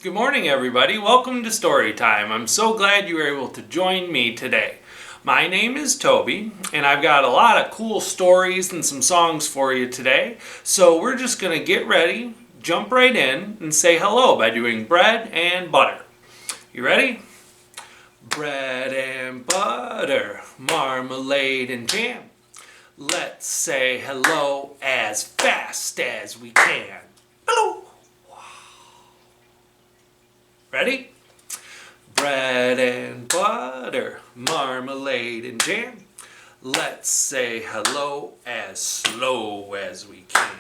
Good morning, everybody. Welcome to Storytime. I'm so glad you were able to join me today. My name is Toby, and I've got a lot of cool stories and some songs for you today. So we're just going to get ready, jump right in, and say hello by doing bread and butter. You ready? Bread and butter, marmalade and jam. Let's say hello as fast as we can. Hello! Ready? Bread and butter, marmalade and jam. Let's say hello as slow as we can.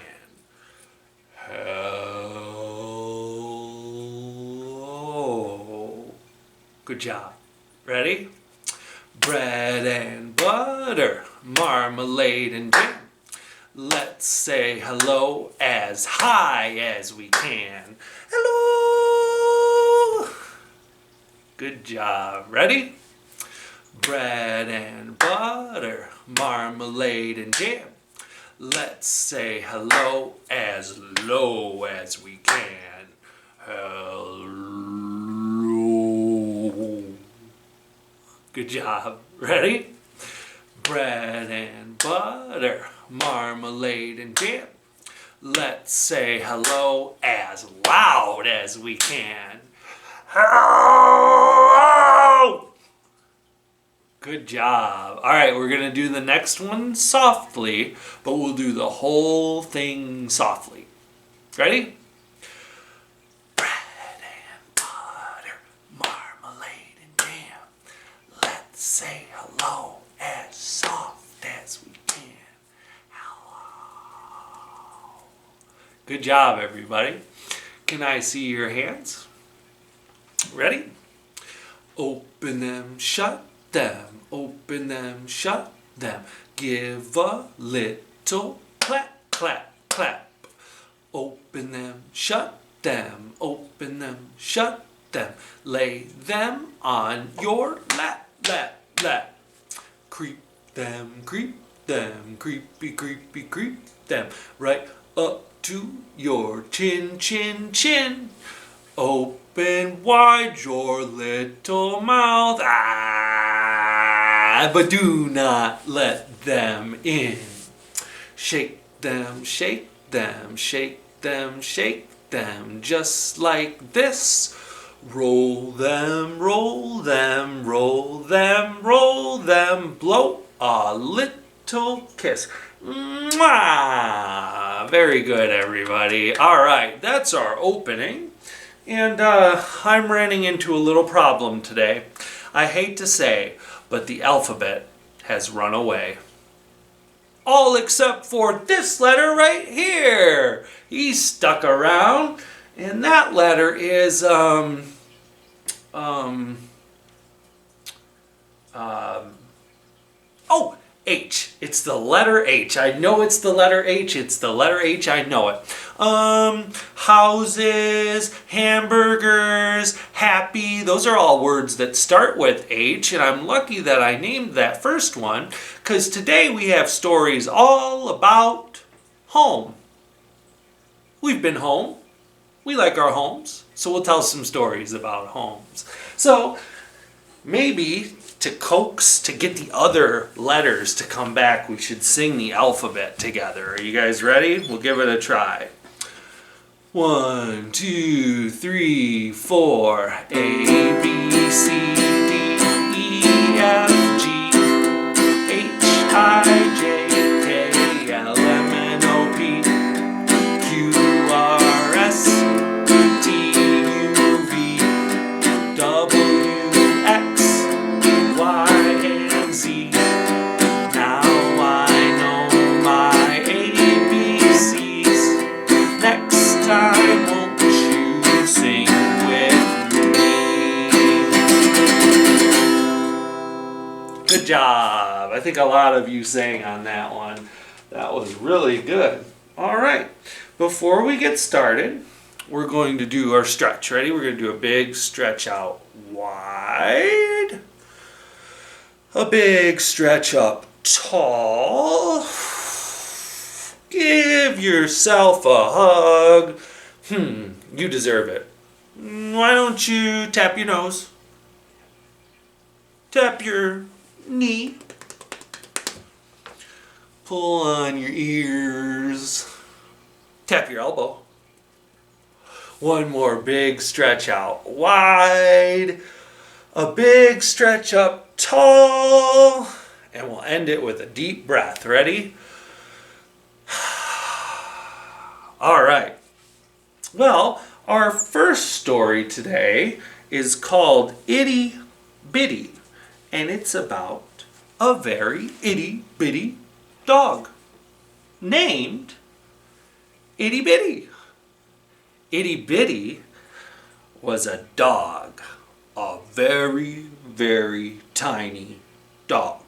Hello. Good job. Ready? Bread and butter, marmalade and jam. Let's say hello as high as we can. Hello! Good job. Ready? Bread and butter, marmalade and jam. Let's say hello as low as we can. Hello. Good job. Ready? Bread and butter, marmalade and jam. Let's say hello as loud as we can. Hello! Good job. All right, we're going to do the next one softly, but we'll do the whole thing softly. Ready? Bread and butter, marmalade and jam. Let's say hello as soft as we can. Hello. Good job, everybody. Can I see your hands? Ready? Open them, shut them, open them, shut them. Give a little clap, clap, clap. Open them, shut them, open them, shut them. Lay them on your lap, lap, lap. Creep them, creepy, creepy, creep them. Right up to your chin, chin, chin. Open wide your little mouth, but do not let them in. Shake them, shake them, shake them, shake them, just like this. Roll them, roll them, roll them, roll them, blow a little kiss. Mwah! Very good, everybody. All right, that's our opening. And I'm running into a little problem today. I hate to say, but the alphabet has run away. All except for this letter right here. He's stuck around, and that letter is oh, H. It's the letter H. I know it's the letter H. It's the letter H. I know it. Houses, hamburgers, happy. Those are all words that start with H. And I'm lucky that I named that first one, because today we have stories all about home. We've been home. We like our homes. So we'll tell some stories about homes. So maybe to get the other letters to come back, we should sing the alphabet together. Are you guys ready? We'll give it a try. 1, 2, 3, 4. A, B, C, D, E, F, G, H, I, J, K, L, M, N, O, P, Q, R, S, T, U, V, W, X, Y, and Z. Now I know my ABCs. Next time, won't you sing with me? Good job. I think a lot of you sang on that one. That was really good. All right. Before we get started, we're going to do our stretch. Ready? We're going to do a big stretch out wide. A big stretch up tall. Give yourself a hug. You deserve it. Why don't you tap your nose? Tap your knee. Pull on your ears. Tap your elbow. One more big stretch out wide. A big stretch up tall. And we'll end it with a deep breath. Ready? All right. Well, our first story today is called Itty Bitty. And it's about a very itty bitty dog named Itty Bitty. Itty Bitty was a dog, a very, very tiny dog.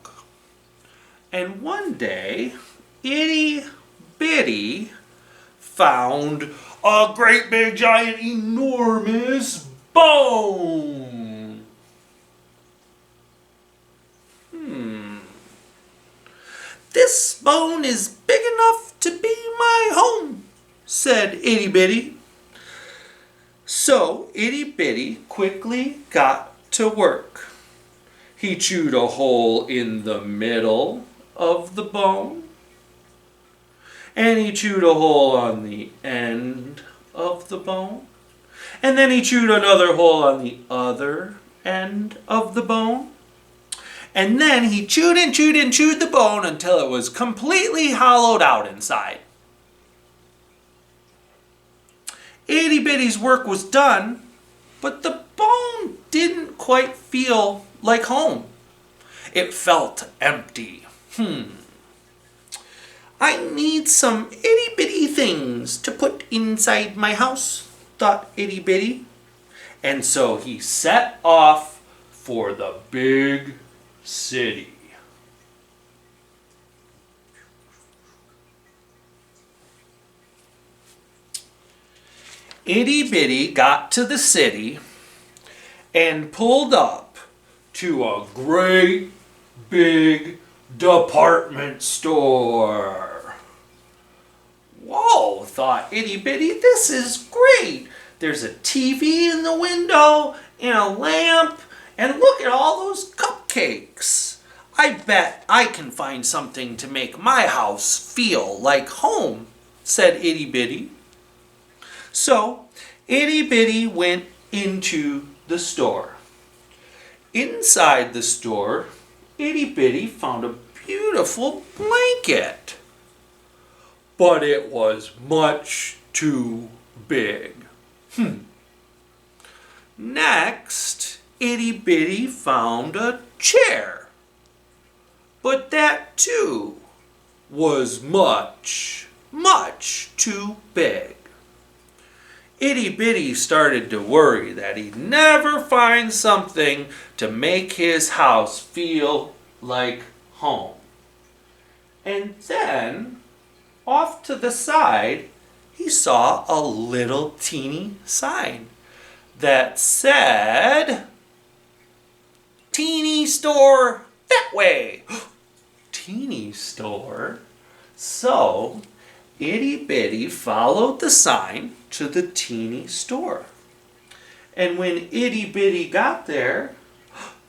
And one day, Itty Bitty found a great big giant enormous bone. This bone is big enough to be my home, said Itty Bitty. So Itty Bitty quickly got to work. He chewed a hole in the middle of the bone, and he chewed a hole on the end of the bone, and then he chewed another hole on the other end of the bone. And then he chewed and chewed and chewed the bone until it was completely hollowed out inside. Itty Bitty's work was done, but the bone didn't quite feel like home. It felt empty. I need some itty bitty things to put inside my house, thought Itty Bitty. And so he set off for the big city. Itty Bitty got to the city and pulled up to a great big department store. Whoa, thought Itty Bitty, this is great. There's a TV in the window and a lamp, and look at all those cupcakes. I bet I can find something to make my house feel like home, said Itty Bitty. So Itty Bitty went into the store. Inside the store, Itty Bitty found a beautiful blanket. But it was much too big. Next, Itty Bitty found a chair. But that too was much, much too big. Itty Bitty started to worry that he'd never find something to make his house feel like home. And then, off to the side, he saw a little teeny sign that said, "Teeny store that way." Teeny store? So, Itty Bitty followed the sign to the teeny store. And when Itty Bitty got there,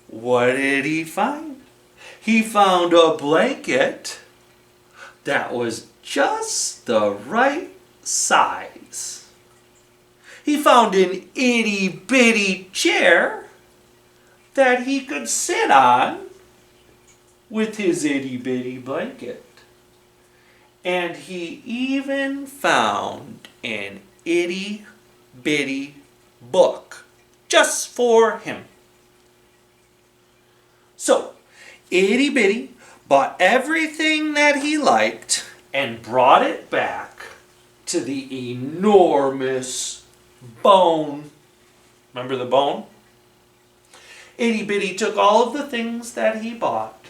what did he find? He found a blanket that was just the right size. He found an itty bitty chair that he could sit on with his itty bitty blanket. And he even found an itty bitty book just for him. So, Itty Bitty bought everything that he liked and brought it back to the enormous bone. Remember the bone? Itty Bitty took all of the things that he bought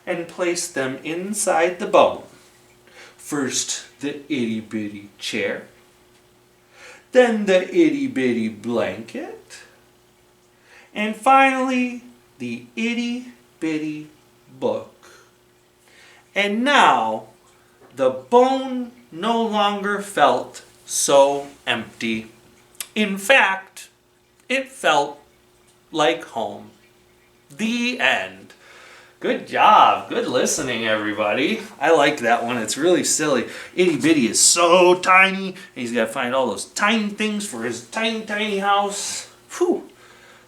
and placed them inside the bone. First, the itty bitty chair, then the itty bitty blanket, and finally, the itty bitty book. And now, the bone no longer felt so empty. In fact, It felt like home. The end. Good job. Good listening, everybody. I like that one. It's really silly. Itty Bitty is so tiny, and he's got to find all those tiny things for his tiny, tiny house. Whew.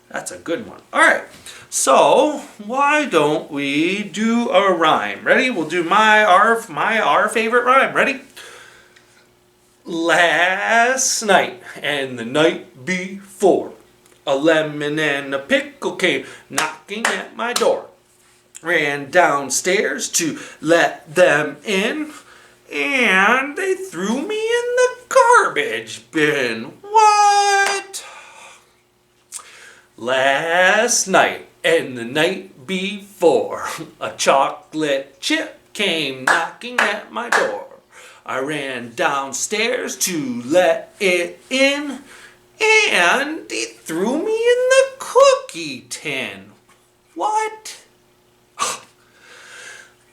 That's a good one. All right. So, why don't we do a rhyme? Ready? We'll do our favorite rhyme. Ready? Last night and the night before, a lemon and a pickle came knocking at my door. Ran downstairs to let them in, and they threw me in the garbage bin. What? Last night and the night before, a chocolate chip came knocking at my door. I ran downstairs to let it in, and they threw me in the cookie tin. What?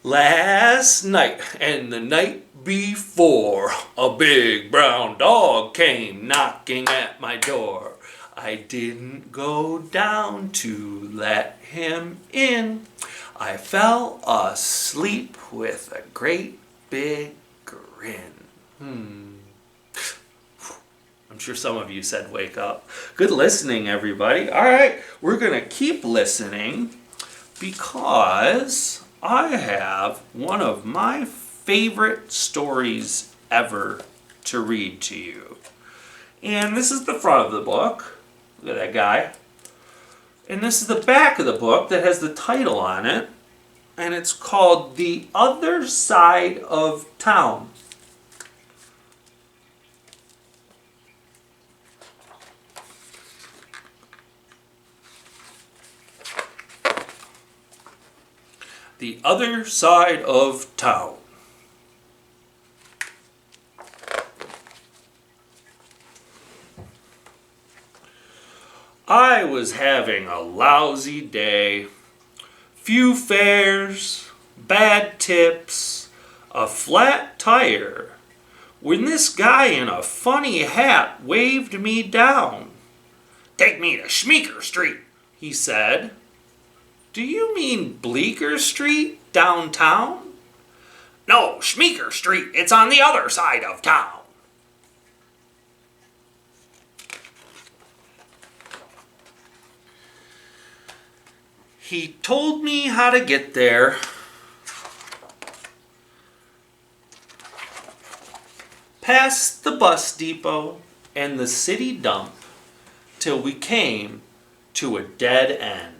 Last night and the night before, a big brown dog came knocking at my door. I didn't go down to let him in. I fell asleep with a great big grin. I'm sure some of you said wake up. Good listening, everybody. All right, we're going to keep listening because I have one of my favorite stories ever to read to you. And this is the front of the book. Look at that guy. And this is the back of the book that has the title on it. And it's called The Other Side of Town. The Other Side of Town. I was having a lousy day. Few fares, bad tips, a flat tire, when this guy in a funny hat waved me down. "Take me to Schmeeker Street," he said. "Do you mean Bleecker Street downtown?" "No, Schmeeker Street. It's on the other side of town." He told me how to get there. Past the bus depot and the city dump till we came to a dead end.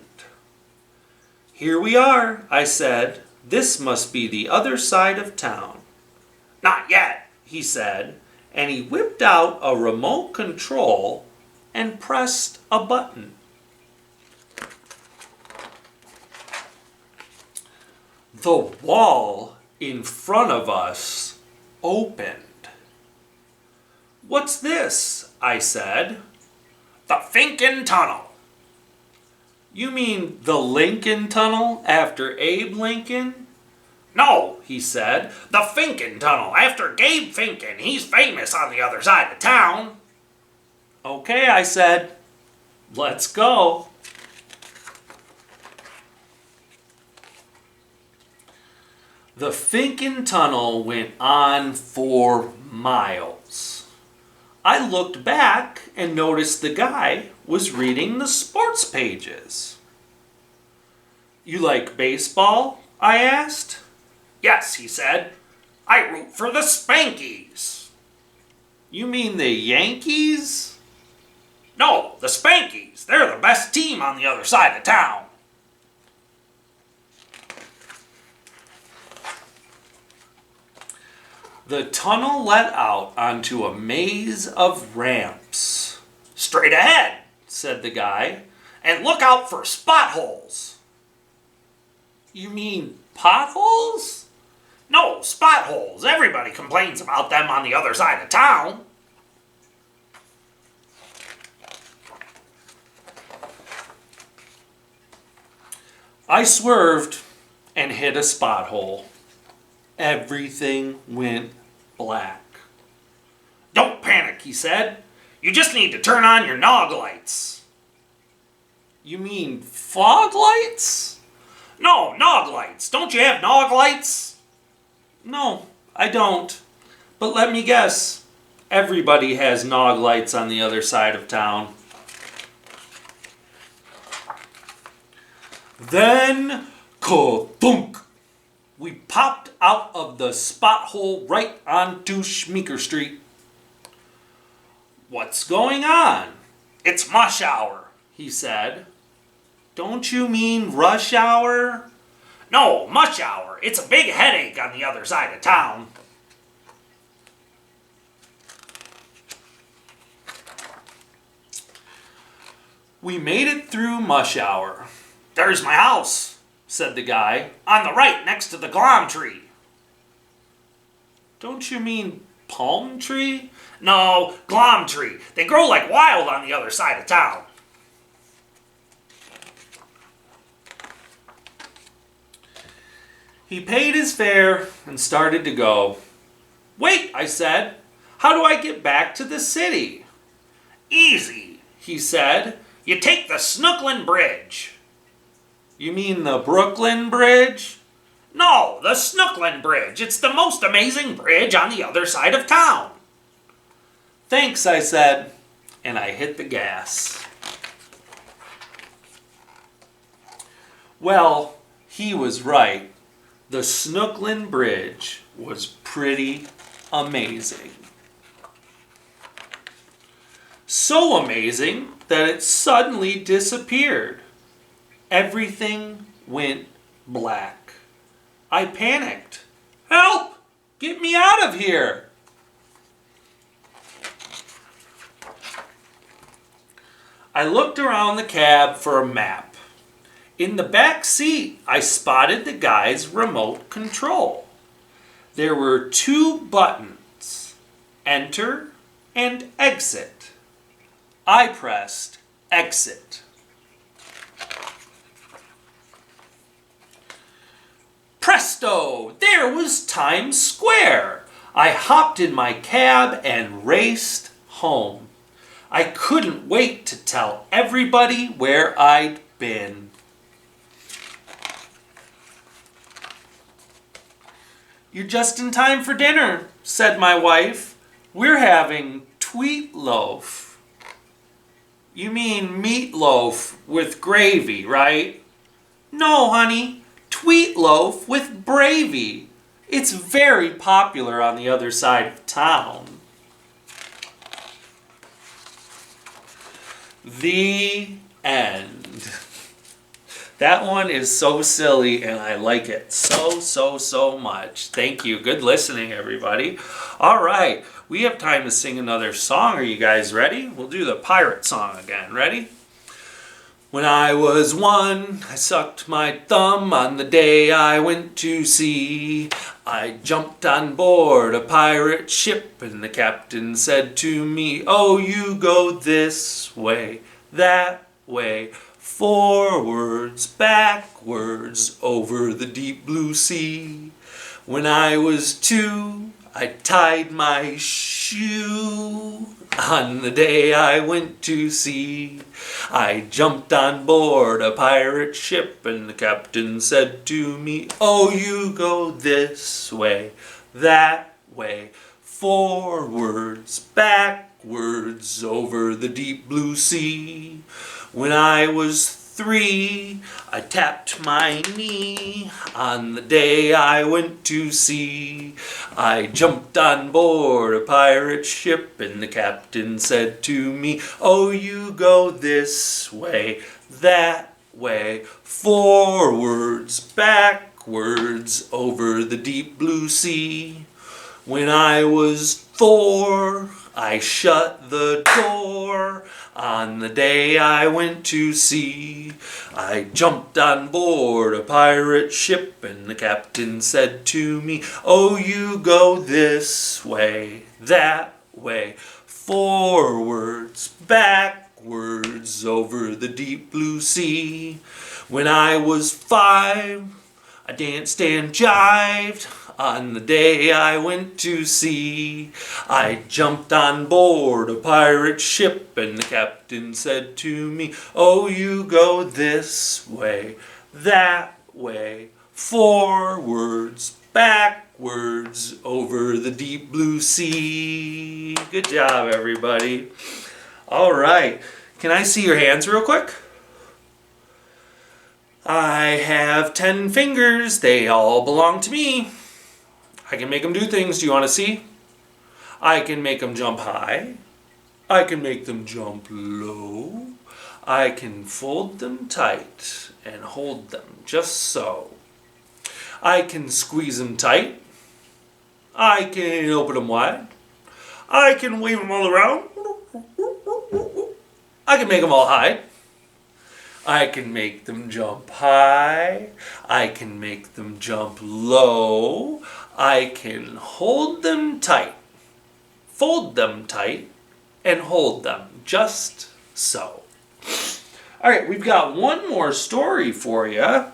"Here we are," I said. "This must be the other side of town." "Not yet," he said, and he whipped out a remote control and pressed a button. The wall in front of us opened. "What's this?" I said. "The Finken Tunnel." "You mean the Lincoln Tunnel after Abe Lincoln?" "No," he said. "The Finken Tunnel after Gabe Finken. He's famous on the other side of town." "Okay," I said. "Let's go." The Finken Tunnel went on for miles. I looked back and noticed the guy was reading the sports pages. "You like baseball?" I asked. "Yes," he said. "I root for the Spankies." "You mean the Yankees?" "No, the Spankies. They're the best team on the other side of town." The tunnel led out onto a maze of ramps. "Straight ahead," said the guy, "and look out for spot holes." "You mean potholes?" "No, spot holes. Everybody complains about them on the other side of town." I swerved and hit a spot hole. Everything went black. "Don't panic," he said. "You just need to turn on your nog lights." You mean fog lights? No, nog lights. Don't you have nog lights? No, I don't. But let me guess. Everybody has nog lights on the other side of town. Then, ka-thunk! We popped out of the spot hole right onto Schmeeker Street. What's going on? It's mush hour, he said. Don't you mean rush hour? No, mush hour. It's a big headache on the other side of town. We made it through mush hour. There's my house, said the guy, on the right next to the glom tree. Don't you mean palm tree? No, glom tree. They grow like wild on the other side of town. He paid his fare and started to go. Wait, I said. How do I get back to the city? Easy, he said. You take the Snooklin Bridge. You mean the Brooklyn Bridge? No, the Snooklin Bridge. It's the most amazing bridge on the other side of town. Thanks, I said, and I hit the gas. Well, he was right. The Snooklin Bridge was pretty amazing. So amazing that it suddenly disappeared. Everything went black. I panicked. Help! Get me out of here! I looked around the cab for a map. In the back seat, I spotted the guy's remote control. There were 2 buttons, enter and exit. I pressed exit. Presto! There was Times Square. I hopped in my cab and raced home. I couldn't wait to tell everybody where I'd been. You're just in time for dinner, said my wife. We're having tweetloaf. You mean meatloaf with gravy, right? No, honey, tweetloaf with bravy. It's very popular on the other side of town. The end. That one is so silly and I like it so much. Thank you. Good listening, everybody. All right, we have time to sing another song. Are you guys ready? We'll do the pirate song again. Ready? When I was 1, I sucked my thumb on the day I went to sea. I jumped on board a pirate ship and the captain said to me, oh, you go this way, that way, forwards, backwards, over the deep blue sea. When I was 2, I tied my shoe on the day I went to sea. I jumped on board a pirate ship and the captain said to me, oh, you go this way, that way, forwards, backwards, over the deep blue sea. When I was 3, I tapped my knee on the day I went to sea. I jumped on board a pirate ship and the captain said to me, oh, you go this way, that way, forwards, backwards, over the deep blue sea. When I was 4, I shut the door on the day I went to sea. I jumped on board a pirate ship and the captain said to me, oh, you go this way, that way, forwards, backwards, over the deep blue sea. When I was 5, I danced and jived On the day I went to sea, I jumped on board a pirate ship, and the captain said to me, "Oh, you go this way, that way, forwards, backwards, over the deep blue sea." Good job, everybody. All right. Can I see your hands real quick? I have 10 fingers. They all belong to me. I can make them do things. Do you want to see? I can make them jump high. I can make them jump low. I can fold them tight and hold them just so. I can squeeze them tight. I can open them wide. I can wave them all around. I can make them all high. I can make them jump high. I can make them jump low. I can hold them tight, fold them tight, and hold them just so. All right, we've got one more story for you.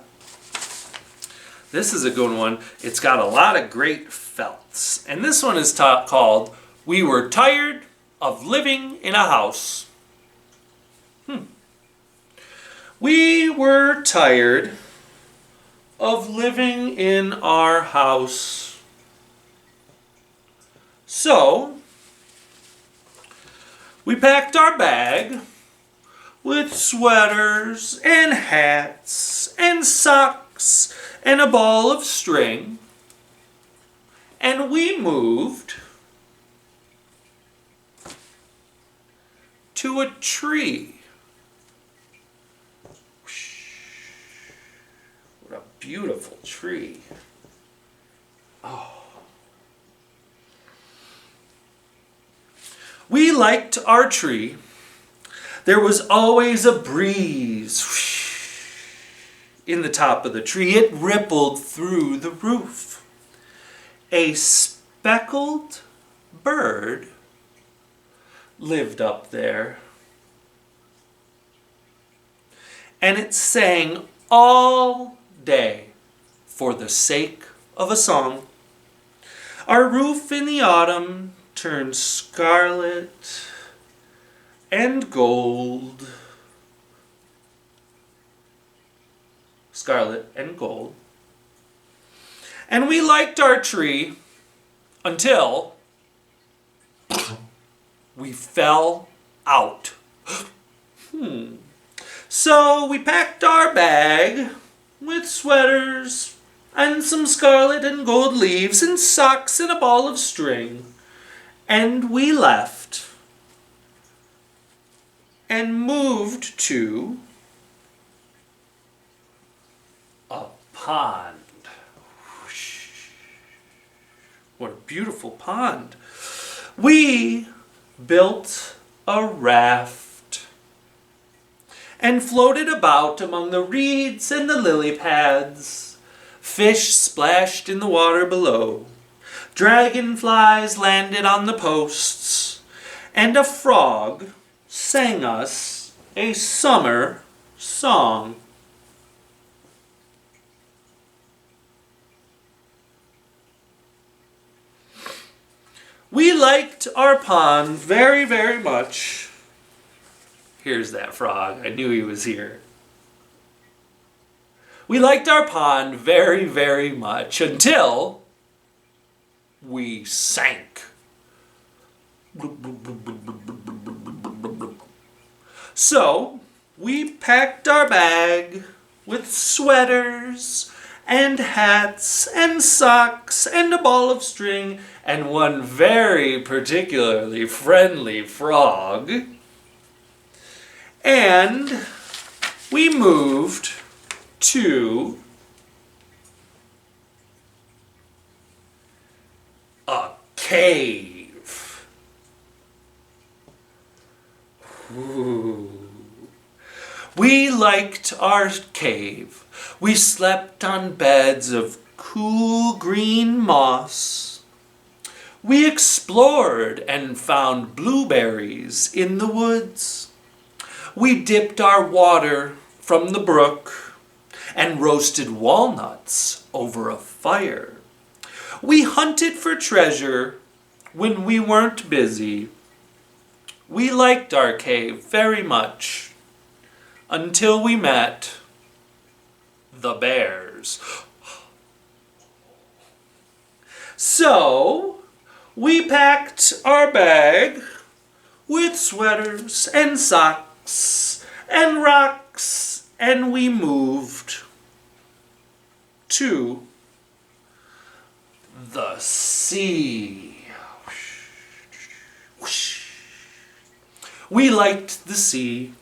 This is a good one. It's got a lot of great felts. And this one is called "We Were Tired of Living in a House." We were tired of living in our house. So, we packed our bag with sweaters and hats and socks and a ball of string, and we moved to a tree. What a beautiful tree. Oh. We liked our tree. There was always a breeze in the top of the tree. It rippled through the roof. A speckled bird lived up there. And it sang all day for the sake of a song. Our roof in the autumn turned scarlet and gold. Scarlet and gold. And we liked our tree until we fell out. So we packed our bag with sweaters and some scarlet and gold leaves and socks and a ball of string, and we left and moved to a pond. What a beautiful pond. We built a raft and floated about among the reeds and the lily pads. Fish splashed in the water below. Dragonflies landed on the posts. And a frog sang us a summer song. We liked our pond very, very much. Here's that frog. I knew he was here. We liked our pond very, very much until we sank. So we packed our bag with sweaters and hats and socks and a ball of string and one very particularly friendly frog. And we moved to a cave. Ooh. We liked our cave. We slept on beds of cool green moss. We explored and found blueberries in the woods. We dipped our water from the brook and roasted walnuts over a fire. We hunted for treasure when we weren't busy. We liked our cave very much until we met the bears. So, we packed our bag with sweaters and socks and rocks, and we moved to the sea. We liked the sea.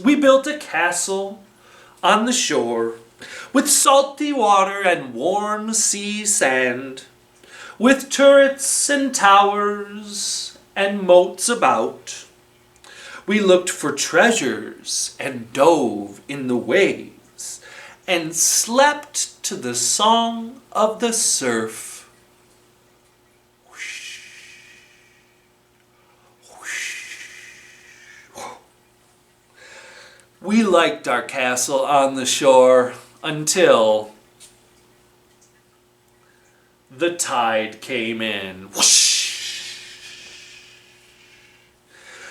We built a castle on the shore with salty water and warm sea sand, with turrets and towers and moats about. We looked for treasures and dove in the waves and slept to the song of the surf. We liked our castle on the shore until the tide came in. Whoosh.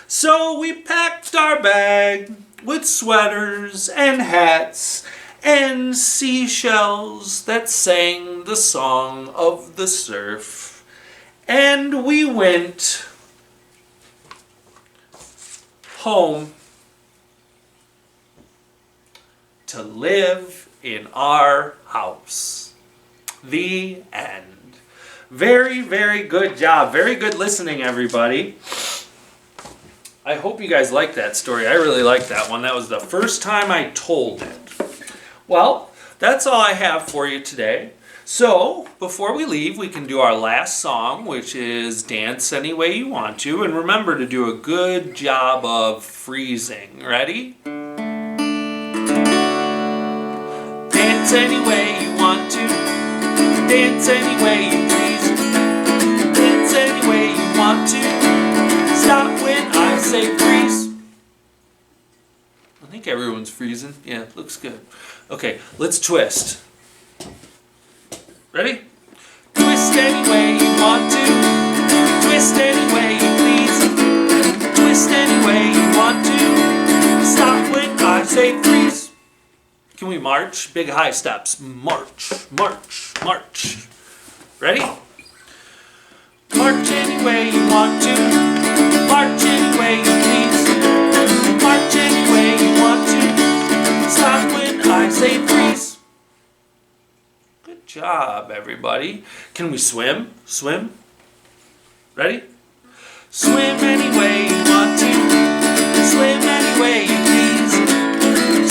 So we packed our bag with sweaters and hats and seashells that sang the song of the surf. And we went home to live in our house. The end. Very, very good job. Very good listening, everybody. I hope you guys liked that story. I really liked that one. That was the first time I told it. Well, that's all I have for you today. So, before we leave, we can do our last song, which is Dance Any Way You Want To. And remember to do a good job of freezing. Ready? Dance any way you want to. Dance any way you please. Dance any way you want to. Stop when I say freeze. I think everyone's freezing. Yeah, looks good. Okay, let's twist. Ready? Twist any way you want to. Twist any way you please. Twist any way you want to. Stop when I say freeze. Can we march? Big high steps. March, march, march. Ready? March any way you want to. March any way you please. March any way you want to. Stop when I say freeze. Good job, everybody. Can we swim? Swim? Ready? Swim any way you want to. Swim any way you please.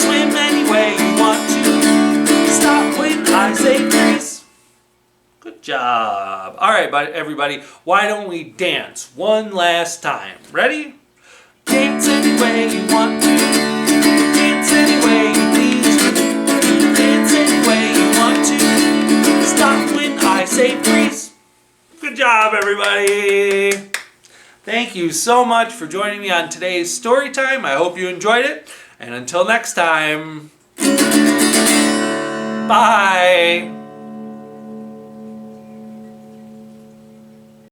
Swim any way you want to. Stop when I say freeze. Good job. All right, everybody, why don't we dance one last time? Ready? Dance any way you want to. Dance any way you please. Dance any way you want to. Stop when I say freeze. Good job, everybody. Thank you so much for joining me on today's story time. I hope you enjoyed it. And until next time, bye.